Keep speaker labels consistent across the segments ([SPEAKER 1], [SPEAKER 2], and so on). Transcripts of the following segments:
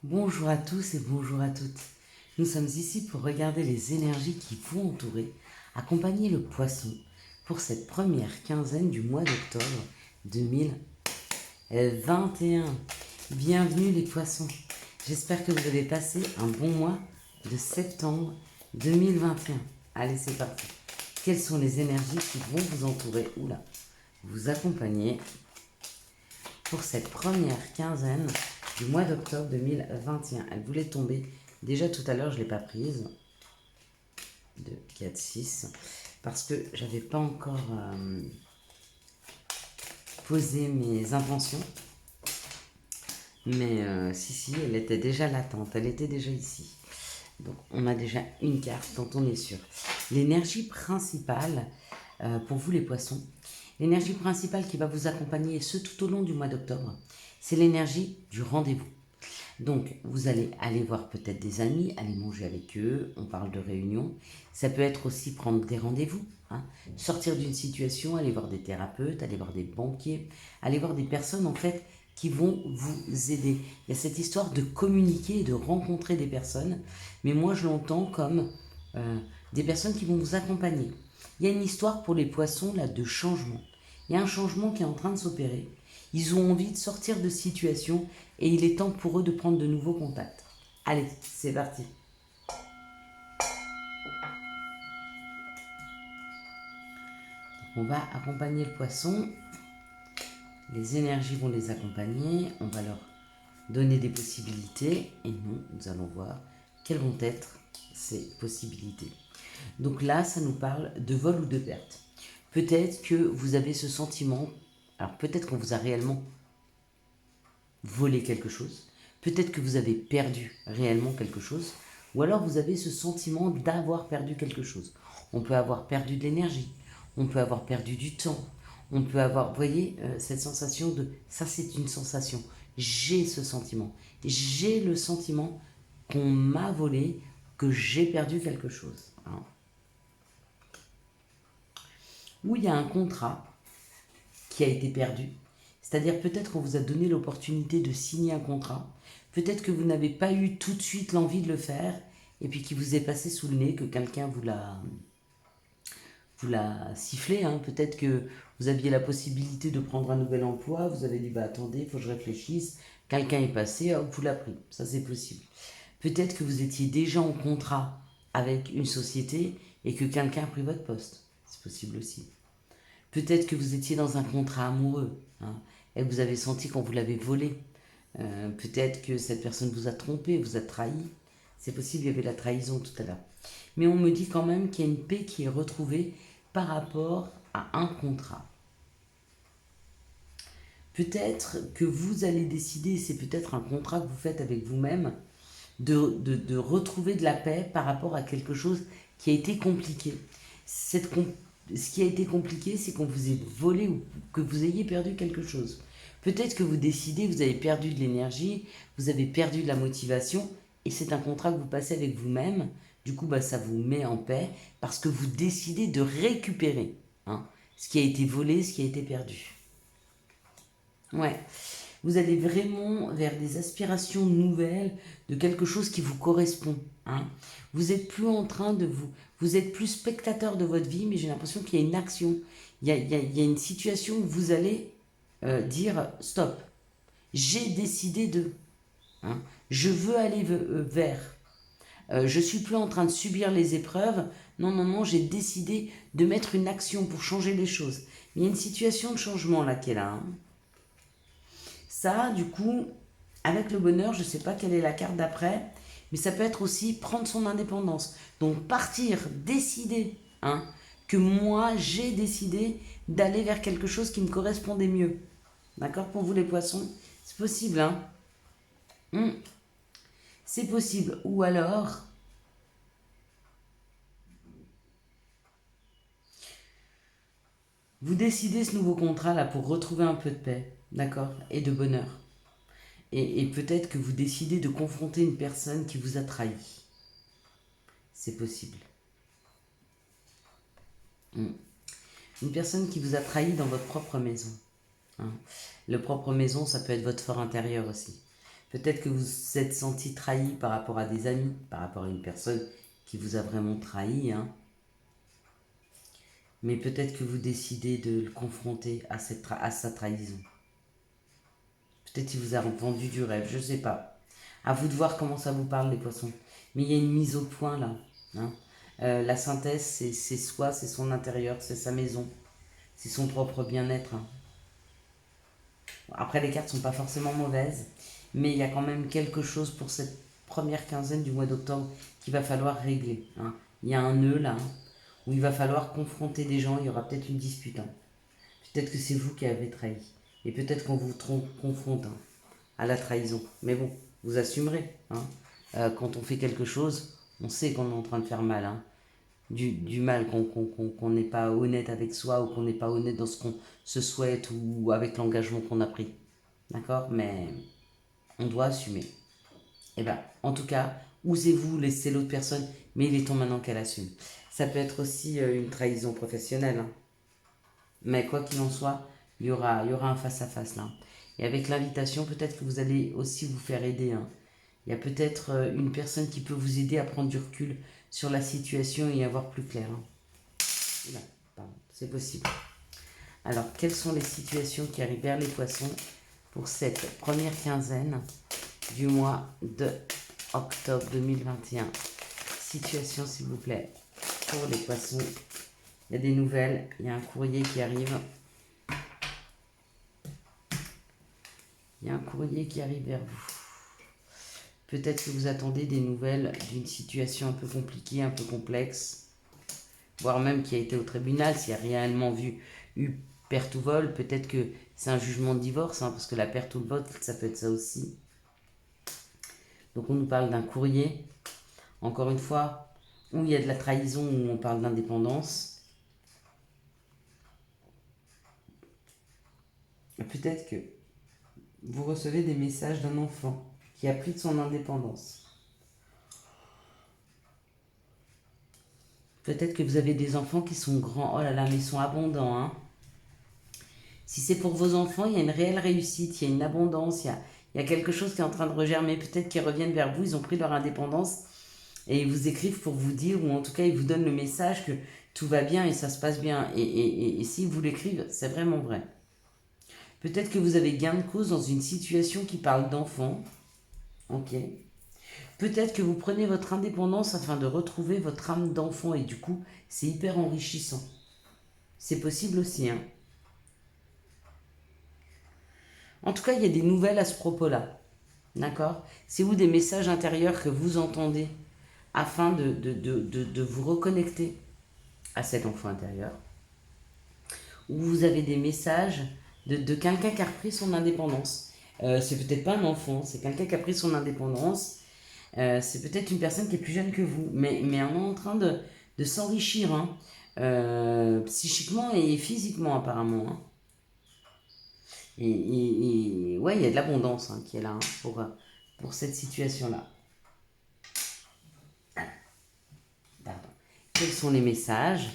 [SPEAKER 1] Bonjour à tous et bonjour à toutes. Nous sommes ici pour regarder les énergies qui vont entourer, accompagner le poisson pour cette première quinzaine du mois d'octobre 2021. Bienvenue les poissons. J'espère que vous avez passé un bon mois de septembre 2021. Allez, c'est parti. Quelles sont les énergies qui vont vous entourer, vous accompagner pour cette première quinzaine du mois d'octobre 2021. Elle voulait tomber. Déjà tout à l'heure, je ne l'ai pas prise. 2, 4, 6. Parce que j'avais pas encore posé mes intentions. Mais si, elle était déjà latente. Elle était déjà ici. Donc on a déjà une carte dont on est sûr. L'énergie principale pour vous les poissons, l'énergie principale qui va vous accompagner ce tout au long du mois d'octobre, c'est l'énergie du rendez-vous. Donc vous allez aller voir peut-être des amis, aller manger avec eux, on parle de réunion. Ça peut être aussi prendre des rendez-vous, sortir d'une situation, aller voir des thérapeutes, aller voir des banquiers, aller voir des personnes en fait qui vont vous aider. Il y a cette histoire de communiquer et de rencontrer des personnes, mais moi je l'entends comme des personnes qui vont vous accompagner. Il y a une histoire pour les poissons là de changement. Il y a un changement qui est en train de s'opérer. Ils ont envie de sortir de situation et il est temps pour eux de prendre de nouveaux contacts. Allez, c'est parti. On va accompagner le poisson. Les énergies vont les accompagner. On va leur donner des possibilités. Et nous allons voir quelles vont être ces possibilités. Donc là, ça nous parle de vol ou de perte. Peut-être que vous avez ce sentiment. Alors peut-être qu'on vous a réellement volé quelque chose. Peut-être que vous avez perdu réellement quelque chose. Ou alors vous avez ce sentiment d'avoir perdu quelque chose. On peut avoir perdu de l'énergie. On peut avoir perdu du temps. On peut avoir, vous voyez, cette sensation de... Ça, c'est une sensation. J'ai ce sentiment. J'ai le sentiment qu'on m'a volé, que j'ai perdu quelque chose. Ou il y a un contrat qui a été perdu. C'est-à-dire peut-être qu'on vous a donné l'opportunité de signer un contrat. Peut-être que vous n'avez pas eu tout de suite l'envie de le faire et puis qu'il vous est passé sous le nez, que quelqu'un vous l'a sifflé. Peut-être que vous aviez la possibilité de prendre un nouvel emploi. Vous avez dit, bah attendez, il faut que je réfléchisse. Quelqu'un est passé, hop, vous l'a pris. Ça, c'est possible. Peut-être que vous étiez déjà en contrat avec une société et que quelqu'un a pris votre poste. C'est possible aussi. Peut-être que vous étiez dans un contrat amoureux et que vous avez senti qu'on vous l'avait volé. Peut-être que cette personne vous a trompé, vous a trahi. C'est possible, il y avait la trahison tout à l'heure. Mais on me dit quand même qu'il y a une paix qui est retrouvée par rapport à un contrat. Peut-être que vous allez décider, c'est peut-être un contrat que vous faites avec vous-même, de retrouver de la paix par rapport à quelque chose qui a été compliqué. Ce qui a été compliqué, c'est qu'on vous ait volé ou que vous ayez perdu quelque chose. Peut-être que vous décidez, vous avez perdu de l'énergie, vous avez perdu de la motivation, et c'est un contrat que vous passez avec vous-même. Du coup, ça vous met en paix parce que vous décidez de récupérer ce qui a été volé, ce qui a été perdu. Ouais. Vous allez vraiment vers des aspirations nouvelles de quelque chose qui vous correspond. Vous êtes plus en train de vous êtes plus spectateur de votre vie, mais j'ai l'impression qu'il y a une action. Il y a une situation où vous allez dire stop. J'ai décidé de. Je veux aller vers. Je suis plus en train de subir les épreuves. Non, non, non, j'ai décidé de mettre une action pour changer les choses. Il y a une situation de changement là qui est là. Ça, du coup, avec le bonheur, je ne sais pas quelle est la carte d'après, mais ça peut être aussi prendre son indépendance. Donc partir, décider, que moi, j'ai décidé d'aller vers quelque chose qui me correspondait mieux. D'accord pour vous les poissons? C'est possible, C'est possible. Ou alors, vous décidez ce nouveau contrat là pour retrouver un peu de paix, d'accord? Et de bonheur. Et peut-être que vous décidez de confronter une personne qui vous a trahi. C'est possible. Une personne qui vous a trahi dans votre propre maison. Le propre maison, ça peut être votre fort intérieur aussi. Peut-être que vous vous êtes senti trahi par rapport à des amis, par rapport à une personne qui vous a vraiment trahi, hein. Mais peut-être que vous décidez de le confronter à sa trahison. Peut-être qu'il vous a vendu du rêve, je ne sais pas. À vous de voir comment ça vous parle, les poissons. Mais il y a une mise au point là, hein. La synthèse, c'est soi, c'est son intérieur, c'est sa maison, c'est son propre bien-être, hein. Après, les cartes ne sont pas forcément mauvaises, mais il y a quand même quelque chose pour cette première quinzaine du mois d'octobre qu'il va falloir régler, hein. Il y a un nœud là, hein, où il va falloir confronter des gens, il y aura peut-être une dispute, hein. Peut-être que c'est vous qui avez trahi. Et peut-être qu'on vous confronte, hein, à la trahison. Mais bon, vous assumerez, hein. Quand on fait quelque chose, on sait qu'on est en train de faire mal, hein. Du mal, qu'on n'est pas honnête avec soi ou qu'on n'est pas honnête dans ce qu'on se souhaite ou avec l'engagement qu'on a pris. D'accord? Mais on doit assumer. Et bien, en tout cas, osez-vous laisser l'autre personne, mais il est temps maintenant qu'elle assume. Ça peut être aussi une trahison professionnelle, hein. Mais quoi qu'il en soit, il y aura un face-à-face là. Et avec l'invitation, peut-être que vous allez aussi vous faire aider, hein. Il y a peut-être une personne qui peut vous aider à prendre du recul sur la situation et y avoir plus clair, hein. Là, pardon, c'est possible. Alors, quelles sont les situations qui arrivent vers les poissons pour cette première quinzaine du mois de octobre 2021? Situation, s'il vous plaît, pour les poissons. Il y a des nouvelles, il y a un courrier qui arrive. Il y a un courrier qui arrive vers vous. Peut-être que vous attendez des nouvelles d'une situation un peu compliquée, un peu complexe, voire même qui a été au tribunal, s'il y a réellement eu perte ou vol. Peut-être que c'est un jugement de divorce, hein, parce que la perte ou le vol, ça peut être ça aussi. Donc on nous parle d'un courrier, encore une fois, où il y a de la trahison, où on parle d'indépendance. Peut-être que vous recevez des messages d'un enfant qui a pris de son indépendance. Peut-être que vous avez des enfants qui sont grands. Oh là là, mais ils sont abondants, hein. Si c'est pour vos enfants, il y a une réelle réussite, il y a une abondance, il y a quelque chose qui est en train de regermer. Peut-être qu'ils reviennent vers vous, ils ont pris leur indépendance et ils vous écrivent pour vous dire, ou en tout cas ils vous donnent le message que tout va bien et ça se passe bien. Et s'ils vous l'écrivent, c'est vraiment vrai. Peut-être que vous avez gain de cause dans une situation qui parle d'enfants. Ok. Peut-être que vous prenez votre indépendance afin de retrouver votre âme d'enfant et du coup, c'est hyper enrichissant. C'est possible aussi, hein. En tout cas, il y a des nouvelles à ce propos-là. D'accord? C'est où des messages intérieurs que vous entendez afin de vous reconnecter à cet enfant intérieur. Ou vous avez des messages de quelqu'un qui a repris son indépendance. C'est peut-être pas un enfant, c'est quelqu'un qui a pris son indépendance. C'est peut-être une personne qui est plus jeune que vous, mais on est en train de s'enrichir, hein, psychiquement et physiquement apparemment, hein. Et ouais, il y a de l'abondance, hein, qui est là, hein, pour cette situation-là. Pardon. Quels sont les messages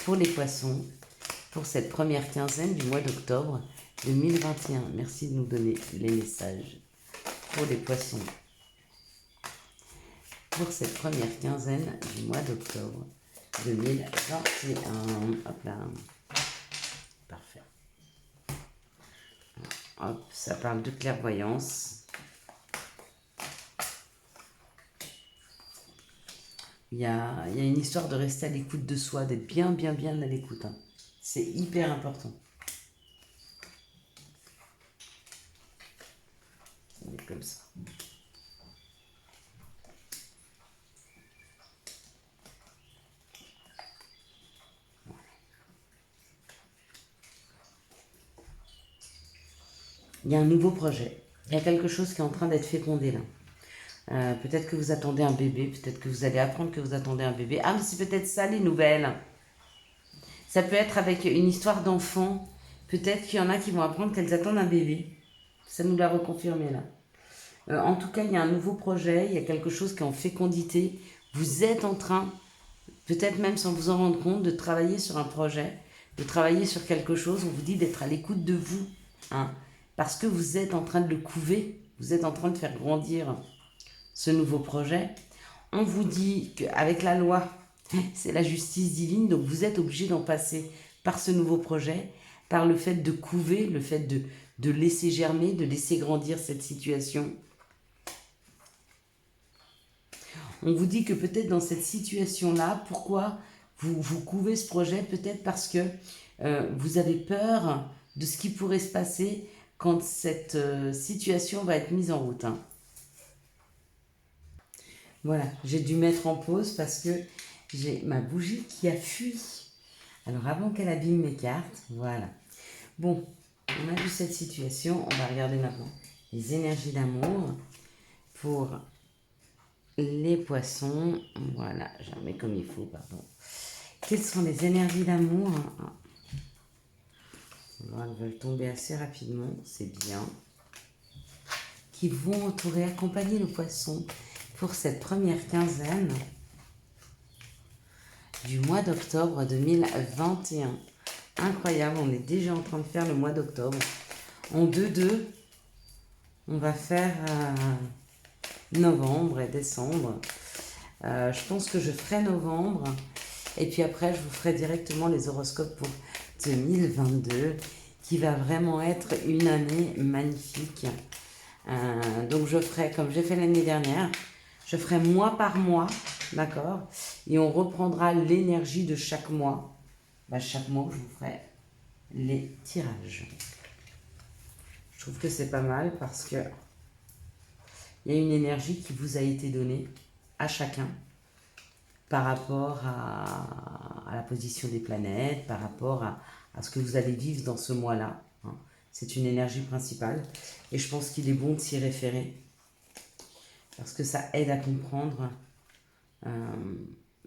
[SPEAKER 1] pour les poissons pour cette première quinzaine du mois d'octobre 2021? Merci de nous donner les messages pour les poissons pour cette première quinzaine du mois d'octobre 2021. Hop là. Parfait. Hop, ça parle de clairvoyance. Il y a une histoire de rester à l'écoute de soi, d'être bien à l'écoute, hein. C'est hyper important. On est comme ça. Il y a un nouveau projet. Il y a quelque chose qui est en train d'être fécondé là. Peut-être que vous attendez un bébé, peut-être que vous allez apprendre que vous attendez un bébé. Ah, mais c'est peut-être ça les nouvelles. Ça peut être avec une histoire d'enfant. Peut-être qu'il y en a qui vont apprendre qu'elles attendent un bébé. Ça nous l'a reconfirmé là. En tout cas, il y a un nouveau projet, il y a quelque chose qui est en fécondité. Vous êtes en train, peut-être même sans vous en rendre compte, de travailler sur un projet, de travailler sur quelque chose. On vous dit d'être à l'écoute de vous, hein, parce que vous êtes en train de le couver, vous êtes en train de faire grandir ce nouveau projet. On vous dit qu'avec la loi, c'est la justice divine, donc vous êtes obligé d'en passer par ce nouveau projet, par le fait de couver, le fait de laisser germer, de laisser grandir cette situation. On vous dit que peut-être dans cette situation-là, pourquoi vous couvez ce projet? Peut-être parce que vous avez peur de ce qui pourrait se passer quand cette situation va être mise en route. Hein. Voilà, j'ai dû mettre en pause parce que j'ai ma bougie qui a fui. Alors avant qu'elle abîme mes cartes, voilà. Bon, on a vu cette situation, on va regarder maintenant les énergies d'amour pour les poissons. Voilà, je remets comme il faut, pardon. Quelles sont les énergies d'amour? Elles veulent tomber assez rapidement, c'est bien. Qui vont entourer, accompagner le poisson pour cette première quinzaine du mois d'octobre 2021. Incroyable, on est déjà en train de faire le mois d'octobre. En 2-2, on va faire novembre et décembre. Je pense que je ferai novembre. Et puis après, je vous ferai directement les horoscopes pour 2022, qui va vraiment être une année magnifique. Donc je ferai, comme j'ai fait l'année dernière, je ferai mois par mois, d'accord? Et on reprendra l'énergie de chaque mois. Chaque mois, je vous ferai les tirages. Je trouve que c'est pas mal parce que il y a une énergie qui vous a été donnée à chacun par rapport à la position des planètes, par rapport à ce que vous allez vivre dans ce mois-là. Hein. C'est une énergie principale et je pense qu'il est bon de s'y référer parce que ça aide à comprendre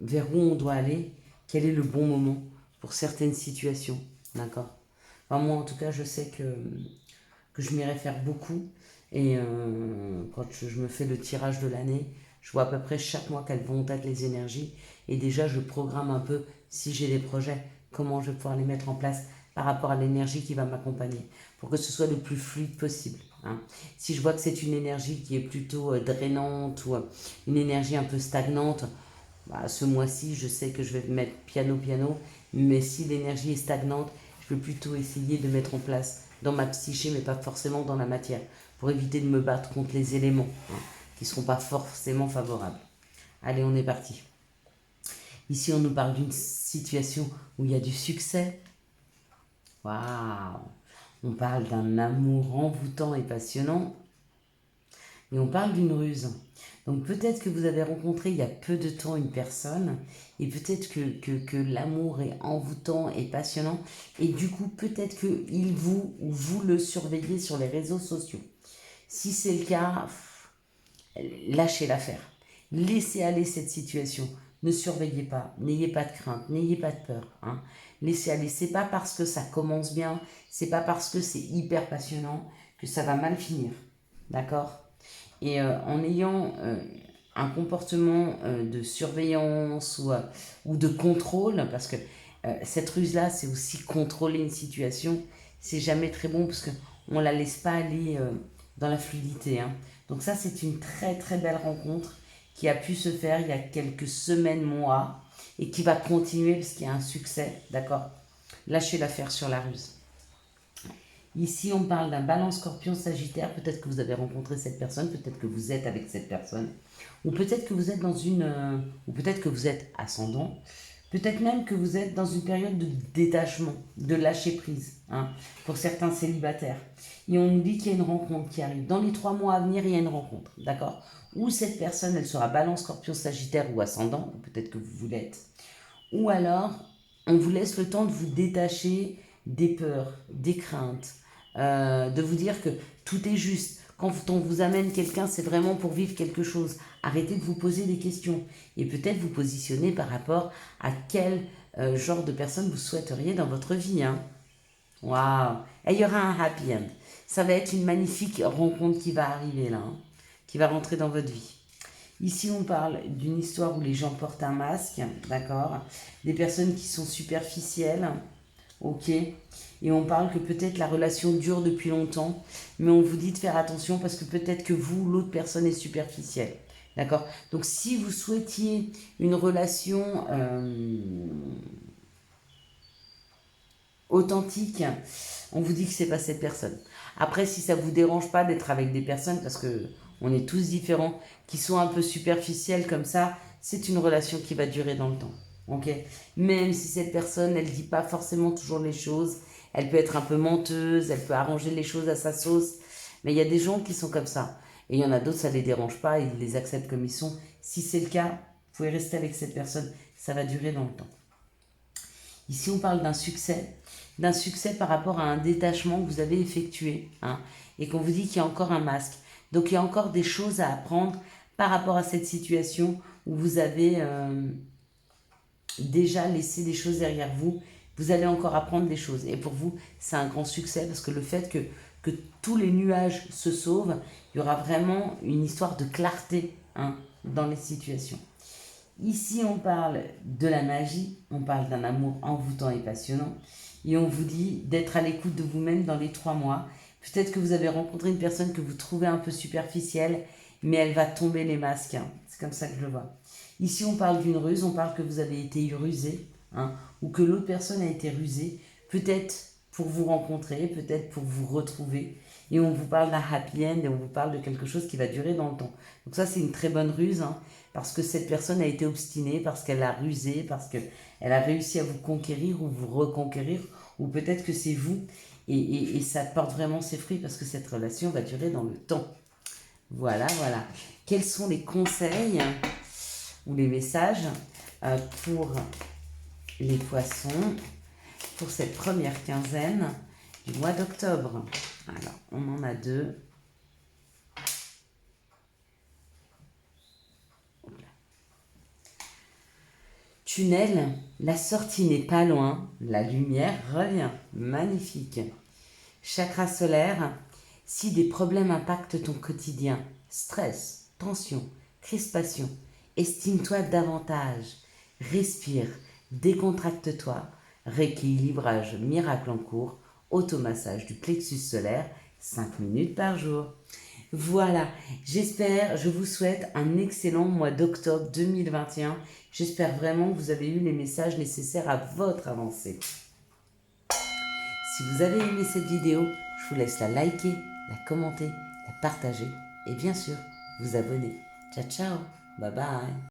[SPEAKER 1] vers où on doit aller, quel est le bon moment pour certaines situations, d'accord? Enfin, moi, en tout cas, je sais que je m'y réfère beaucoup et quand je me fais le tirage de l'année, je vois à peu près chaque mois quelles vont être les énergies et déjà, je programme un peu, si j'ai des projets, comment je vais pouvoir les mettre en place par rapport à l'énergie qui va m'accompagner pour que ce soit le plus fluide possible. Hein. Si je vois que c'est une énergie qui est plutôt drainante ou une énergie un peu stagnante, ce mois-ci, je sais que je vais mettre piano, mais si l'énergie est stagnante, je vais plutôt essayer de mettre en place dans ma psyché, mais pas forcément dans la matière, pour éviter de me battre contre les éléments qui ne seront pas forcément favorables. Allez, on est parti. Ici, on nous parle d'une situation où il y a du succès. Waouh! On parle d'un amour envoûtant et passionnant. Et on parle d'une ruse. Donc peut-être que vous avez rencontré il y a peu de temps une personne et peut-être que l'amour est envoûtant et passionnant et du coup peut-être qu'il vous ou vous le surveillez sur les réseaux sociaux. Si c'est le cas, lâchez l'affaire. Laissez aller cette situation. Ne surveillez pas, n'ayez pas de crainte, n'ayez pas de peur. Hein. Laissez aller. C'est pas parce que ça commence bien, c'est pas parce que c'est hyper passionnant que ça va mal finir. D'accord? Et en ayant un comportement de surveillance ou de contrôle, parce que cette ruse-là, c'est aussi contrôler une situation, c'est jamais très bon parce qu'on ne la laisse pas aller dans la fluidité. Hein. Donc ça, c'est une très très belle rencontre qui a pu se faire il y a quelques semaines, mois, et qui va continuer parce qu'il y a un succès, d'accord? Lâchez l'affaire sur la ruse. Ici, on parle d'un Balance Scorpion Sagittaire. Peut-être que vous avez rencontré cette personne, peut-être que vous êtes avec cette personne, ou peut-être que vous êtes dans une, ou peut-être que vous êtes ascendant, peut-être même que vous êtes dans une période de détachement, de lâcher prise, hein, pour certains célibataires. Et on nous dit qu'il y a une rencontre qui arrive. Dans les 3 mois à venir, il y a une rencontre, d'accord? Ou cette personne, elle sera Balance Scorpion Sagittaire ou ascendant, ou peut-être que vous l'êtes. Ou alors, on vous laisse le temps de vous détacher des peurs, des craintes, de vous dire que tout est juste. Quand on vous amène quelqu'un, c'est vraiment pour vivre quelque chose. Arrêtez de vous poser des questions et peut-être vous positionner par rapport à quel genre de personne vous souhaiteriez dans votre vie. Hein. Waouh! Et il y aura un happy end. Ça va être une magnifique rencontre qui va arriver là, hein, qui va rentrer dans votre vie. Ici, on parle d'une histoire où les gens portent un masque, d'accord? Des personnes qui sont superficielles, ok? Et on parle que peut-être la relation dure depuis longtemps, mais on vous dit de faire attention parce que peut-être que vous, l'autre personne est superficielle. D'accord? Donc si vous souhaitiez une relation authentique, on vous dit que c'est pas cette personne. Après, si ça vous dérange pas d'être avec des personnes, parce que on est tous différents, qui sont un peu superficielles comme ça, c'est une relation qui va durer dans le temps. Ok? Même si cette personne, elle dit pas forcément toujours les choses, elle peut être un peu menteuse, elle peut arranger les choses à sa sauce, mais il y a des gens qui sont comme ça. Et il y en a d'autres, ça les dérange pas, ils les acceptent comme ils sont. Si c'est le cas, vous pouvez rester avec cette personne, ça va durer dans le temps. Ici, on parle d'un succès par rapport à un détachement que vous avez effectué, hein, et qu'on vous dit qu'il y a encore un masque. Donc, il y a encore des choses à apprendre par rapport à cette situation où vous avez déjà laissé des choses derrière vous. Vous allez encore apprendre des choses. Et pour vous, c'est un grand succès parce que le fait que tous les nuages se sauvent, il y aura vraiment une histoire de clarté, hein, dans les situations. Ici, on parle de la magie, on parle d'un amour envoûtant et passionnant, et on vous dit d'être à l'écoute de vous-même dans les 3 mois. Peut-être que vous avez rencontré une personne que vous trouvez un peu superficielle, mais elle va tomber les masques, hein. C'est comme ça que je le vois. Ici, on parle d'une ruse, on parle que vous avez été rusé, hein, ou que l'autre personne a été rusée, peut-être pour vous rencontrer, peut-être pour vous retrouver. Et on vous parle d'un happy end et on vous parle de quelque chose qui va durer dans le temps. Donc ça, c'est une très bonne ruse, hein, parce que cette personne a été obstinée, parce qu'elle a rusé, parce qu'elle a réussi à vous conquérir ou vous reconquérir, ou peut-être que c'est vous, et ça porte vraiment ses fruits parce que cette relation va durer dans le temps. Voilà, voilà. Quels sont les conseils ou les messages pour les poissons pour cette première quinzaine du mois d'octobre? Alors, on en a 2. Tunnel, la sortie n'est pas loin, la lumière revient. Magnifique. Chakra solaire, si des problèmes impactent ton quotidien, stress, tension, crispation, estime-toi davantage, respire, décontracte-toi, rééquilibrage miracle en cours, automassage du plexus solaire, 5 minutes par jour. Voilà, je vous souhaite un excellent mois d'octobre 2021. J'espère vraiment que vous avez eu les messages nécessaires à votre avancée. Si vous avez aimé cette vidéo, je vous laisse la liker, la commenter, la partager et bien sûr vous abonner. Ciao ciao, bye bye.